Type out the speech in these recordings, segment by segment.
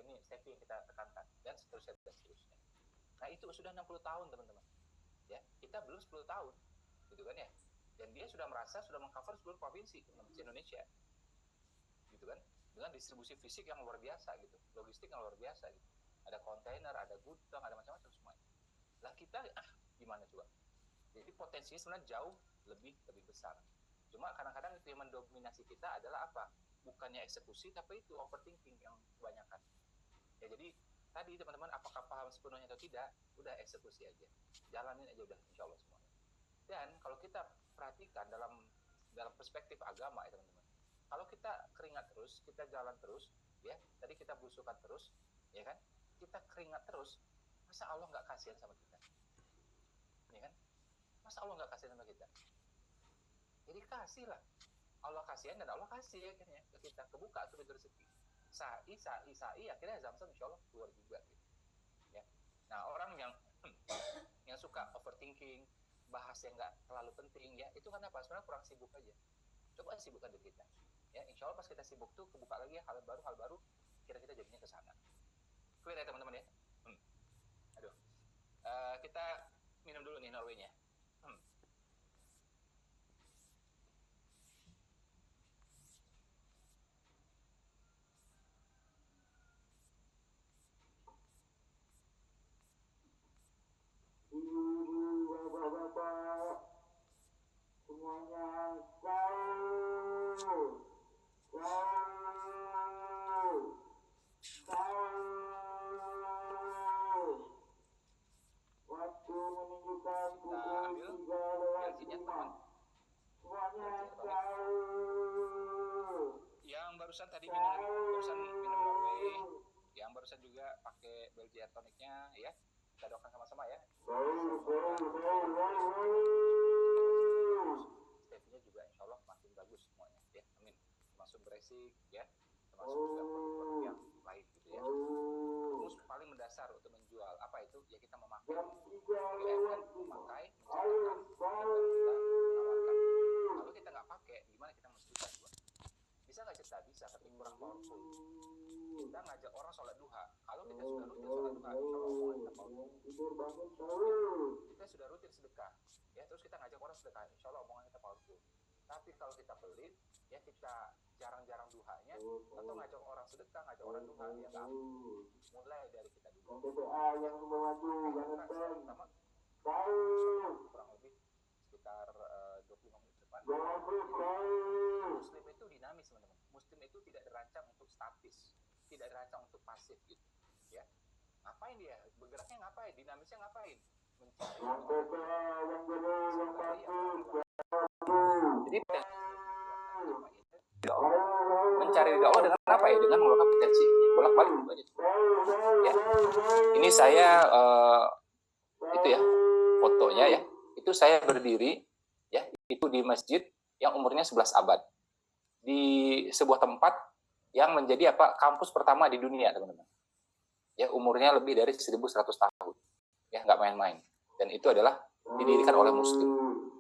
ini safety yang kita tekankan, dan seterusnya dan seterusnya. Nah itu sudah 60 tahun teman-teman, ya kita belum 10 tahun, gitu kan ya. Dan dia sudah merasa sudah mengcover seluruh provinsi Indonesia, gitu kan, dengan distribusi fisik yang luar biasa gitu, logistik yang luar biasa gitu. Ada kontainer, ada gudang, ada macam-macam semuanya. Lah kita gimana coba? Jadi potensinya sebenarnya jauh lebih besar. Cuma kadang-kadang itu yang mendominasi kita adalah apa? Bukannya eksekusi, tapi itu overthinking yang kebanyakan. Ya jadi tadi teman-teman, apakah paham sepenuhnya atau tidak, udah eksekusi aja, jalanin aja udah, insya Allah semuanya. Dan kalau kita perhatikan dalam perspektif agama ya teman-teman, kalau kita keringat terus, kita jalan terus, ya tadi kita berusukan terus, ya kan, kita keringat terus, masa Allah nggak kasihan sama kita, ya kan? Masa Allah nggak kasihan sama kita? Jadi kasih lah, Allah kasihan dan Allah kasih akhirnya ke kita, kebuka tuh pintu rezeki. Sa'i, akhirnya Zamzam insya Allah keluar juga gitu. Ya. Nah orang yang suka overthinking, bahas yang nggak terlalu penting, ya itu kan apa? Sebenarnya kurang sibuk aja. Coba sibukkan diri kita. Ya insya Allah pas kita sibuk tuh kebuka lagi ya, hal baru, kira-kira jadinya ke sana. Clear ya teman-teman ya? Aduh, kita minum dulu nih Norway-nya. Bapak-bapak semuanya jauh waktu menunjukkan pukul 3:05. Semuanya jauh. Yang barusan tadi barusan minum Norway, yang barusan juga pakai Belgian tonicnya, ya kita doakan sama-sama ya. Stepnya juga insya Allah makin bagus semuanya ya, amin. Termasuk Brexit ya, termasuk juga produk-produk yang lain gitu ya. Terus paling mendasar untuk menjual apa itu ya, kita memakai memakai menawarkan. Kalau kita nggak pakai, gimana kita mesti buat? Bisa nggak cerita? Bisa, tapi kurang powerful. Kita ngajak orang sholat duha. Kalau kita sudah rutin sholat duha, insya Allah omongan kita powerful. Kita sudah rutin sedekah, ya terus kita ngajak orang sedekah, insya Allah omongan kita powerful. Tapi kalau kita pelit, ya kita jarang-jarang duhanya, atau ngajak orang sedekah, ngajak orang duha, ya nggak. Mulai dari kita dulu. Pertama, kurang lebih sekitar 25 menit depan. Muslim itu dinamis teman-teman. Muslim itu tidak dirancang untuk statis, tidak dirancang untuk pasif gitu ya. Ngapain dia? Bergeraknya ngapain? Dinamisnya ngapain? Jadi mencari ridho Allah dengan apa ya? Dengan mengeluarkan potensi bolak-balik gitu aja. Ya. Ini saya itu ya fotonya ya. Itu saya berdiri ya, itu di masjid yang umurnya 11 abad. Di sebuah tempat yang menjadi kampus pertama di dunia, teman-teman. Ya, umurnya lebih dari 1.100 tahun. Ya, nggak main-main. Dan itu adalah didirikan oleh Muslim.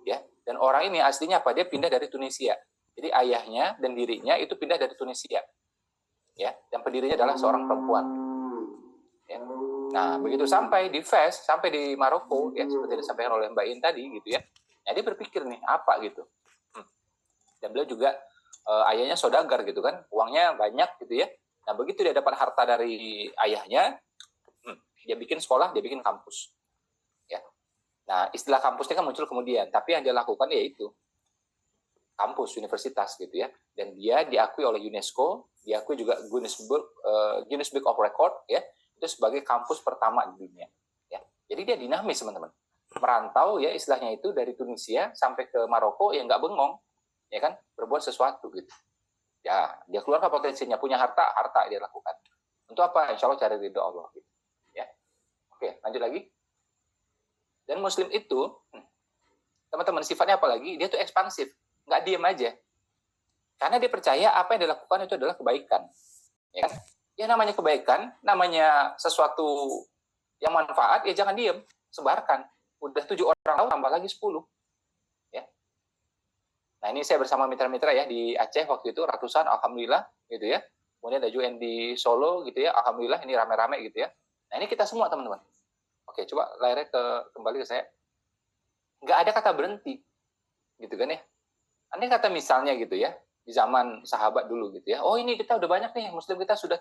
Ya, dan orang ini aslinya dia pindah dari Tunisia. Jadi ayahnya dan dirinya itu pindah dari Tunisia. Ya, dan pendirinya adalah seorang perempuan. Ya. Nah, begitu sampai di Fez, sampai di Maroko, ya seperti disampaikan oleh Mbak In tadi gitu ya. Nah, dia berpikir nih, apa gitu. Dan beliau juga ayahnya saudagar gitu kan, uangnya banyak gitu ya. Nah, begitu dia dapat harta dari ayahnya, dia bikin sekolah, dia bikin kampus. Ya. Nah, istilah kampusnya kan muncul kemudian, tapi yang dia lakukan yaitu kampus, universitas gitu ya. Dan dia diakui oleh UNESCO, diakui juga Guinness Book of Record ya, itu sebagai kampus pertama di dunia. Ya. Jadi dia dinamis teman-teman. Merantau ya istilahnya itu dari Tunisia sampai ke Maroko ya nggak bengong, ya kan, berbuat sesuatu gitu. Ya, dia keluarkan potensinya, punya harta dia lakukan. Untuk apa? Insya Allah cari ridho Allah gitu. Ya. Oke, lanjut lagi. Dan Muslim itu, teman-teman, sifatnya apa lagi? Dia tuh ekspansif, nggak diem aja. Karena dia percaya apa yang dilakukan itu adalah kebaikan. Ya kan? Ya namanya kebaikan, namanya sesuatu yang manfaat, ya jangan diem, sebarkan. Udah 7 orang tahu, tambah lagi 10. Ya. Nah ini saya bersama mitra-mitra ya di Aceh waktu itu, ratusan, alhamdulillah gitu ya. kemudian ada UN di Solo gitu ya, alhamdulillah ini rame-rame gitu ya. Nah ini kita semua teman-teman. Oke, coba layarnya kembali ke saya. Nggak ada kata berhenti, gitu kan ya. Andai kata misalnya gitu ya, di zaman sahabat dulu gitu ya, oh ini kita udah banyak nih, muslim kita sudah